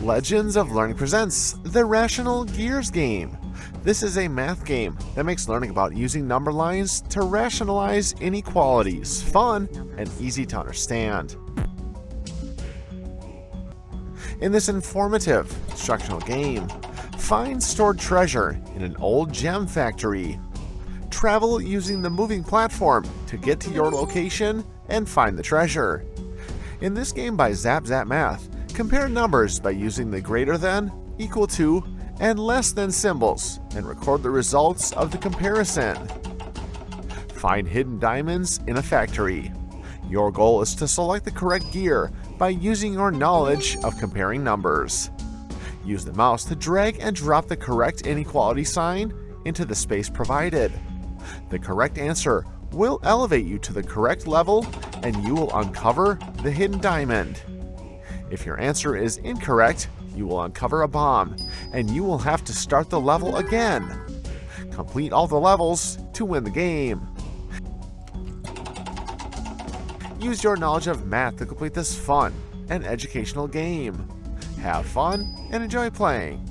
Legends of Learning presents the Rational Gears game. This is a math game that makes learning about using number lines to rationalize inequalities fun and easy to understand. In this informative, instructional game, find stored treasure in an old gem factory. Travel using the moving platform to get to your location and find the treasure. In this game by Zapzapmath, compare numbers by using the greater than, equal to, and less than symbols and record the results of the comparison. Find hidden diamonds in a factory. Your goal is to select the correct gear by using your knowledge of comparing numbers. Use the mouse to drag and drop the correct inequality sign into the space provided. The correct answer will elevate you to the correct level and you will uncover the hidden diamond. If your answer is incorrect, you will uncover a bomb and you will have to start the level again. Complete all the levels to win the game. Use your knowledge of math to complete this fun and educational game. Have fun and enjoy playing.